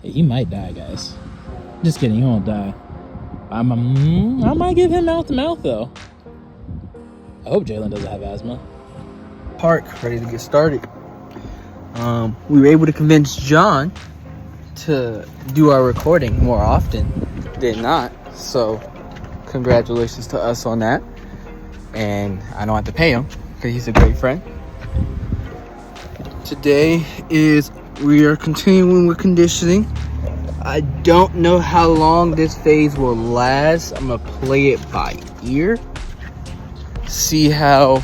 He might die, guys. Just kidding, he won't die. I might give him mouth to mouth though. I hope Jalen doesn't have asthma. Park, ready to get started. We were able to convince John to do our recording more often than not. So, congratulations to us on that. And I don't have to pay him because he's a great friend. Today we are continuing with conditioning. I don't know how long this phase will last. I'm gonna play it by ear. See how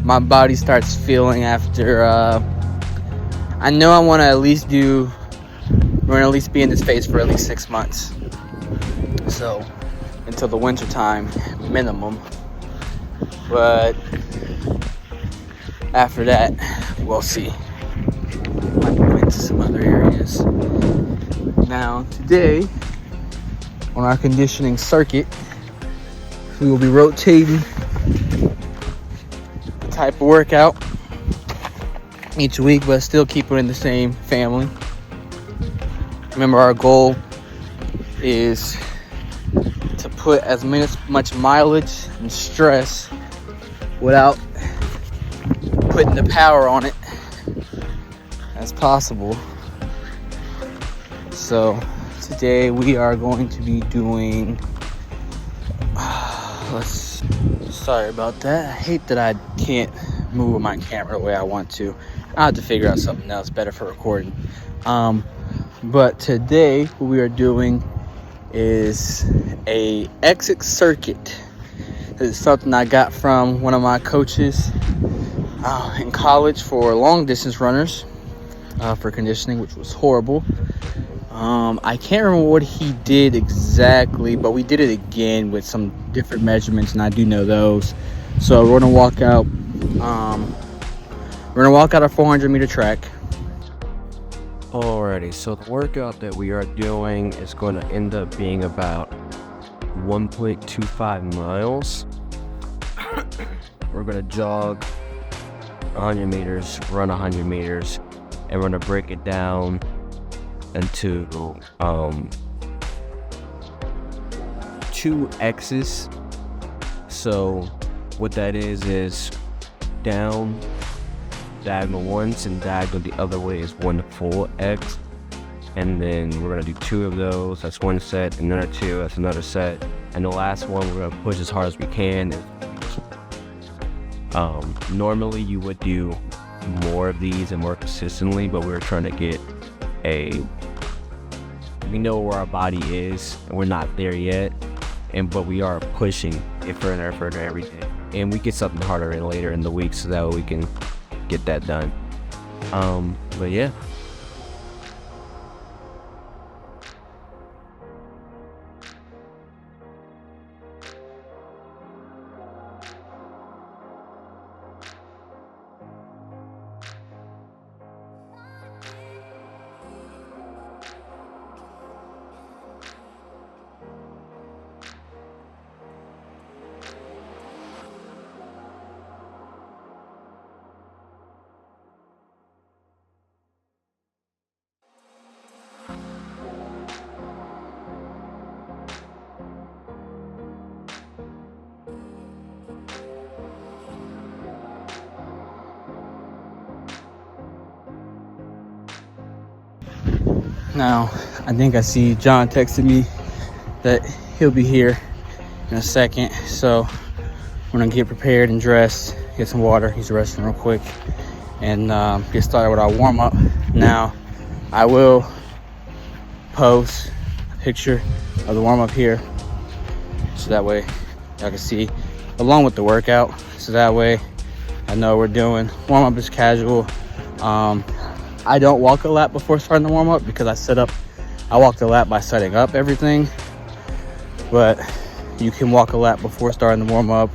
my body starts feeling after. I know I want to at least we're gonna at least be in this phase for at least 6 months. So until the winter time minimum. But after that, we'll see. Might move into some other areas. Now today, on our conditioning circuit, we will be rotating the type of workout each week, but still keep it in the same family. Remember, our goal is to put as much mileage and stress without putting the power on it as possible. So today we are going to be doing sorry about that. I hate that I can't move my camera the way I want to. I have to figure out something else better for recording. But today what we are doing is a exit circuit. This is something I got from one of my coaches in college for long distance runners for conditioning, which was horrible. I can't remember what he did exactly, but we did it again with some different measurements, and I do know those. So we're gonna walk out. We're gonna walk out a 400 meter track. Alrighty, so the workout that we are doing is going to end up being about 1.25 miles. We're going to jog 100 meters, run 100 meters, and we're going to break it down into 2 X's. So what that is down diagonal once and diagonal the other way is 1 full X, and then we're gonna do 2 of those. That's 1 set, another 2, that's another set, and the last one we're gonna push as hard as we can. Normally you would do more of these and more consistently, but we're trying to get we know where our body is and we're not there yet, but we are pushing it further and further every day, and we get something harder in later in the week so that way we can get that done. But yeah. Now, I think I see John texted me that he'll be here in a second. So we're gonna get prepared and dressed, get some water, use the restroom real quick, and get started with our warm up. Now, I will post a picture of the warm up here, so that way y'all can see along with the workout. So that way I know we're doing warm up is casual. I don't walk a lap before starting the warm up because I walk the lap by setting up everything. But you can walk a lap before starting the warm up.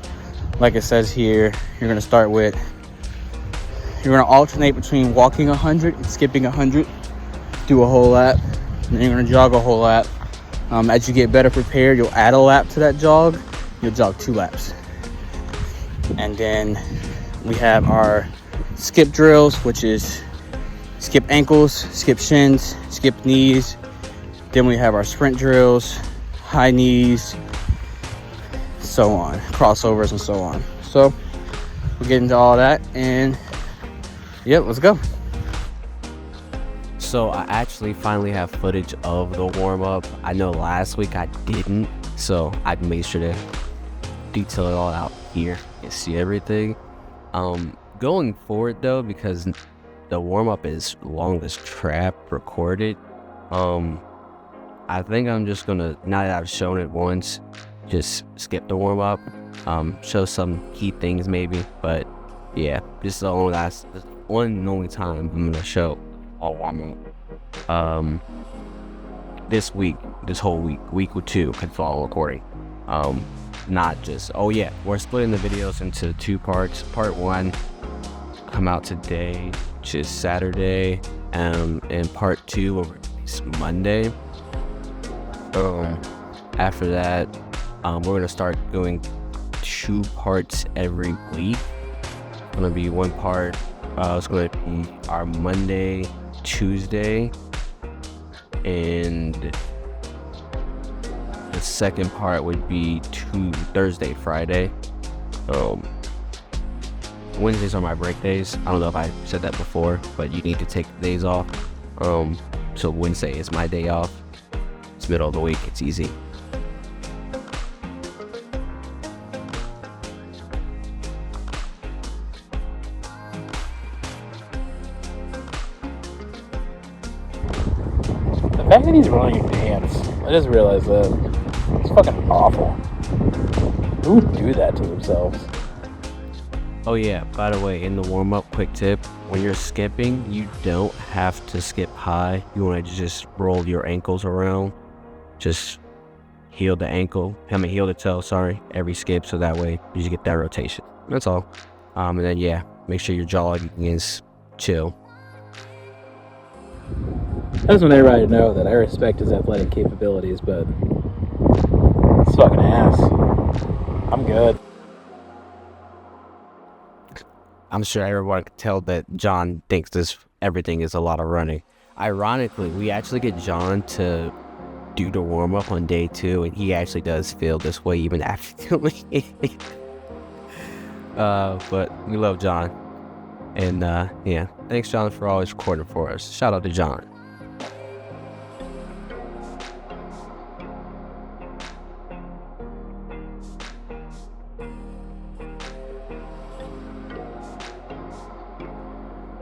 Like it says here, you're gonna alternate between walking 100 and skipping 100, do a whole lap, and then you're gonna jog a whole lap. As you get better prepared, you'll add a lap to that jog. You'll jog 2 laps. And then we have our skip drills, which is skip ankles, skip shins, skip knees. Then we have our sprint drills, high knees, so on, crossovers and so on. So we'll get into all that, and yep, let's go. So I actually finally have footage of the warm-up. I know last week I didn't, so I made sure to detail it all out here and see everything. Going forward though, because the warm-up is longest trap recorded, I think I'm just gonna, now that I've shown it once, just skip the warm-up, show some key things maybe, but yeah, this is the one and only time I'm gonna show all warm-up. This week, this whole week or two, could fall recording. Not just, oh yeah, we're splitting the videos into 2 parts. Part 1 come out today, which is Saturday, and part 2 will release Monday. After that, we're gonna start doing 2 parts every week. It's gonna be 1 part, it's gonna be our Monday, Tuesday, and the second part would be Thursday, Friday. Wednesdays are my break days. I don't know if I said that before, but you need to take days off. So Wednesday is my day off. It's middle of the week, it's easy. The fact that he's running in pants, I just realized that. It's fucking awful. Who would do that to themselves? Oh yeah, by the way, in the warm-up, quick tip, when you're skipping, you don't have to skip high. You want to just roll your ankles around. Just heel the toe, sorry, every skip, so that way you just get that rotation. That's all. And then yeah, make sure your jaw is chill. I just want everybody to know that I respect his athletic capabilities, but it's fucking ass. I'm good. I'm sure everyone can tell that John thinks everything is a lot of running. Ironically, we actually get John to do the warm-up on day 2, and he actually does feel this way even after doing it. But we love John. And yeah, thanks John for always recording for us. Shout out to John.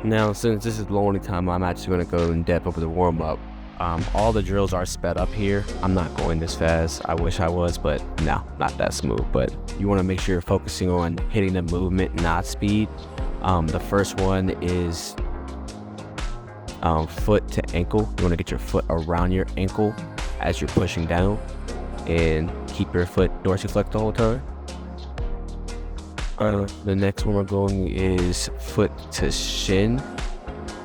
Now, since this is the only time I'm actually going to go in depth over the warm-up, all the drills are sped up here. I'm not going this fast. I wish I was, but no, not that smooth. But you want to make sure you're focusing on hitting the movement, not speed. The first one is foot to ankle. You want to get your foot around your ankle as you're pushing down, and keep your foot dorsiflexed the whole time. The next one we're going is foot to shin.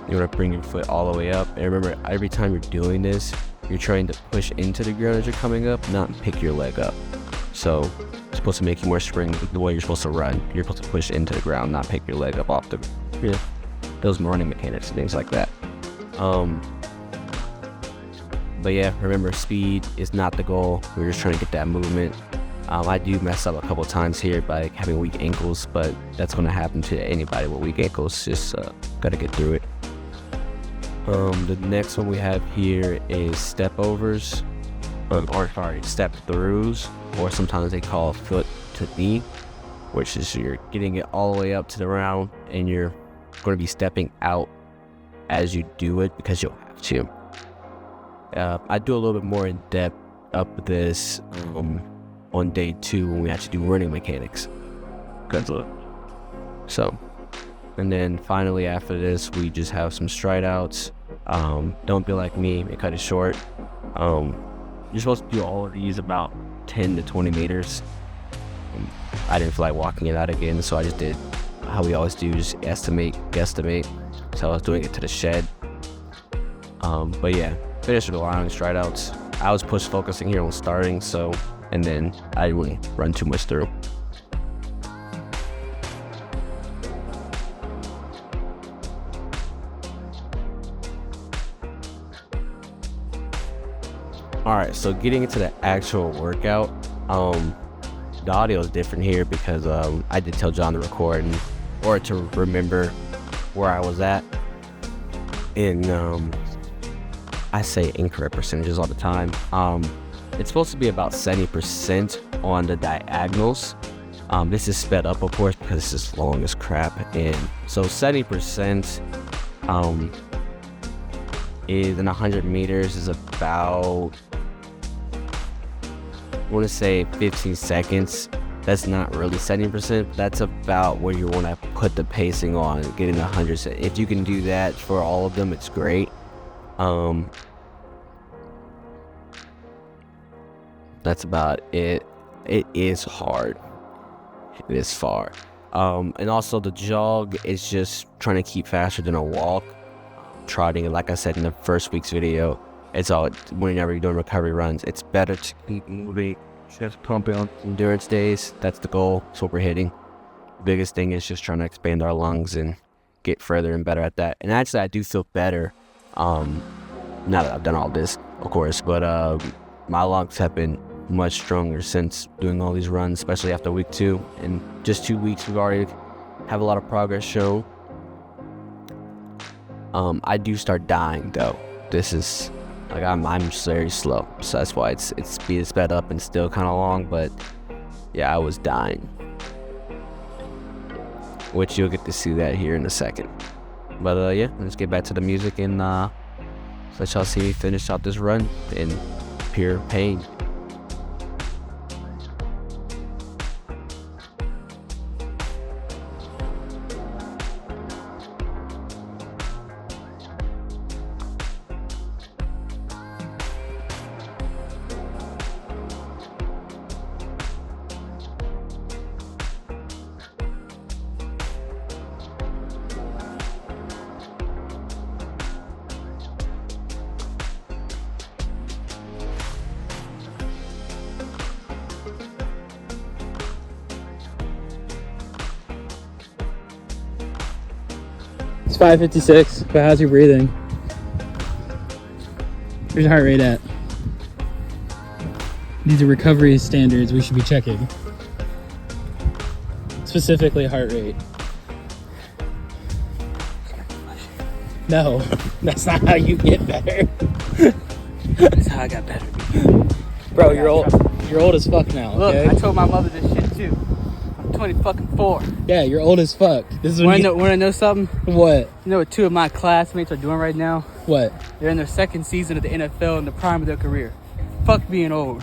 You want to bring your foot all the way up, and remember, every time you're doing this, you're trying to push into the ground as you're coming up, not pick your leg up. So it's supposed to make you more spring the way you're supposed to run. You're supposed to push into the ground, not pick your leg up off the those running mechanics and things like that. But yeah, remember, speed is not the goal. We're just trying to get that movement. I do mess up a couple times here by having weak ankles, but that's going to happen to anybody with weak ankles. Just gotta get through it. The next one we have here is step overs, step throughs, or sometimes they call foot to knee, which is you're getting it all the way up to the ground, and you're going to be stepping out as you do it because you'll have to. I do a little bit more in depth up with this on day 2 when we actually do running mechanics. Good look. So, and then finally after this, we just have some stride outs. Don't be like me and cut it short. You're supposed to do all of these about 10 to 20 meters. I didn't feel like walking it out again, so I just did how we always do, just guesstimate. So I was doing it to the shed. But yeah, finished with a lot of stride outs. I was push focusing here on starting, so, and then I didn't really run too much through. All right, so getting into the actual workout, the audio is different here because I did tell John to record or to remember where I was at. And I say incorrect percentages all the time. It's supposed to be about 70% on the diagonals. This is sped up, of course, because this is long as crap. And so 70% is in 100 meters is about, I want to say 15 seconds. That's not really 70%. That's about where you want to put the pacing on, getting 100. If you can do that for all of them, it's great. That's about it. It is hard. It is far. And also the jog is just trying to keep faster than a walk. Trotting, like I said in the first week's video, it's all, whenever you're doing recovery runs, it's better to keep moving, just pumping on endurance days. That's the goal. That's what we're hitting. The biggest thing is just trying to expand our lungs and get further and better at that. And actually, I do feel better now that I've done all this, of course, but my lungs have been much stronger since doing all these runs, especially after week 2. In just 2 weeks, we've already have a lot of progress shown. I do start dying though. This is like I'm very slow, so that's why it's speed is sped up and still kind of long. But yeah, I was dying, which you'll get to see that here in a second. But yeah, let's get back to the music and let y'all see me finish out this run in pure pain. It's 5:56, but how's your breathing? Where's your heart rate at? These are recovery standards we should be checking. Specifically heart rate. No, that's not how you get better. That's how I got better. Bro, you're old as fuck now, okay? Look, I told my mother this shit too. I'm 24. Yeah, you're old as fuck. This is when Wanna know something? What? You know what 2 of my classmates are doing right now? What? They're in their 2nd season of the NFL in the prime of their career. Fuck being old.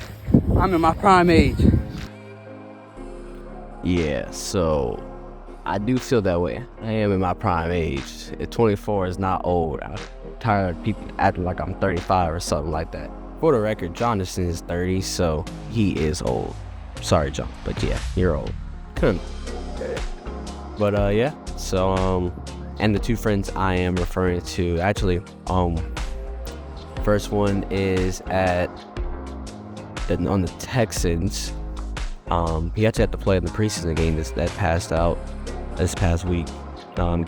I'm in my prime age. Yeah, so I do feel that way. I am in my prime age. 24 is not old. I'm tired of people acting like I'm 35 or something like that. For the record, Jonathan is 30, so he is old. Sorry, John, but yeah, you're old. But yeah, so and the 2 friends I am referring to, actually, first one is on the Texans. He actually had to play in the preseason game that passed out this past week.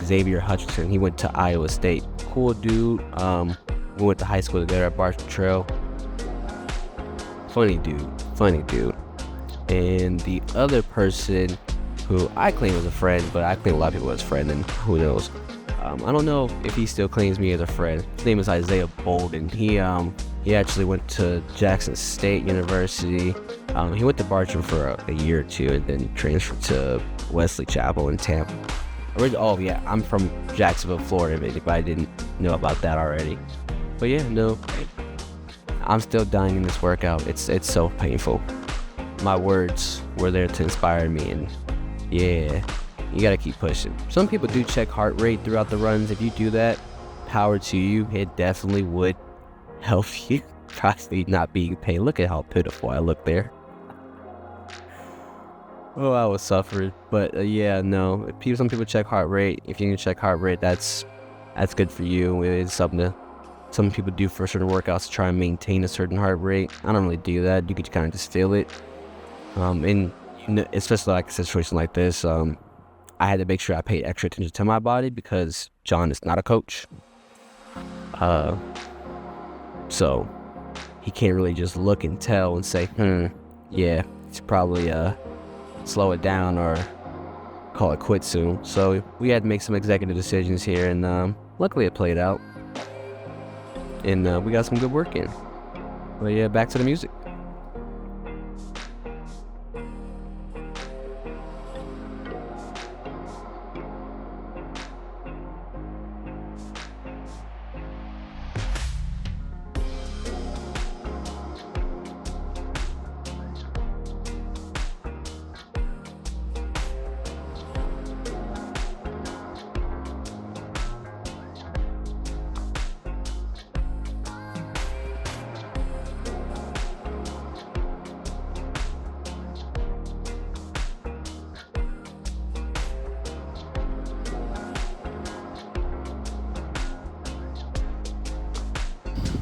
Xavier Hutchinson, he went to Iowa State. Cool dude. We went to high school together at Barton Trail. Funny dude. And the other person who I claim as a friend, but I claim a lot of people as a friend, and who knows. I don't know if he still claims me as a friend. His name is Isaiah Bolden. He actually went to Jackson State University. He went to Bartram for a year or 2 and then transferred to Wesley Chapel in Tampa. Oh yeah, I'm from Jacksonville, Florida, if anybody didn't know about that already. But yeah, no, I'm still dying in this workout. It's so painful. My words were there to inspire me, and yeah, you gotta keep pushing. Some people do check heart rate throughout the runs. If you do that, power to you. It definitely would help you. Probably not being paid. Look at how pitiful I look there. Oh, I was suffering. But yeah, no. Some people check heart rate. If you can check heart rate, that's good for you. It's something that some people do for certain workouts to try and maintain a certain heart rate. I don't really do that. You could kind of just feel it. And especially like a situation like this, I had to make sure I paid extra attention to my body because John is not a coach. So he can't really just look and tell and say, yeah, it's probably slow it down or call it quits soon. So we had to make some executive decisions here, and luckily it played out, and we got some good work in. But yeah, back to the music.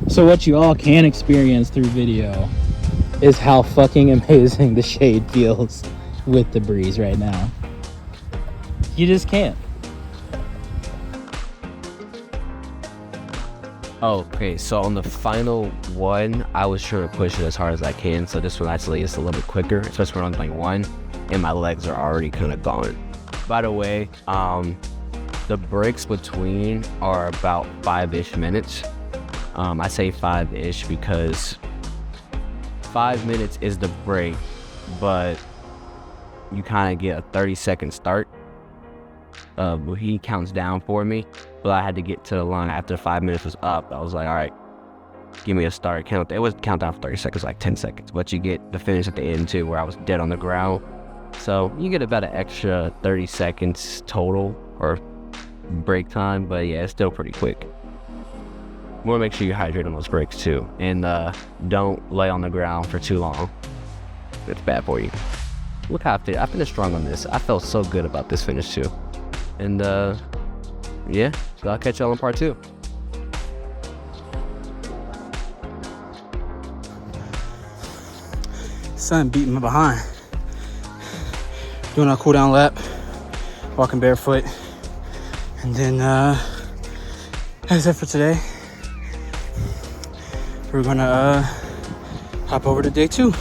So what you all can experience through video is how fucking amazing the shade feels with the breeze right now. You just can't. Okay, so on the final one, I was sure to push it as hard as I can. So this one actually is a little bit quicker, especially when I'm like one, and my legs are already kind of gone. By the way, the breaks between are about 5-ish minutes. I say 5-ish because 5 minutes is the break, but you kind of get a 30-second start. He counts down for me, but I had to get to the line after 5 minutes was up. I was like, all right, give me a start count. It was count down for 30 seconds, like 10 seconds, but you get the finish at the end too, where I was dead on the ground. So you get about an extra 30 seconds total or break time, but yeah, it's still pretty quick. You want to make sure you hydrate on those breaks too, and don't lay on the ground for too long. It's bad for you. Look how I finished strong on this. I felt so good about this finish too. And yeah, so I'll catch y'all in part 2. Sun beating my behind. Doing our cool down lap, walking barefoot, and then that's it for today. We're gonna hop over to day 2.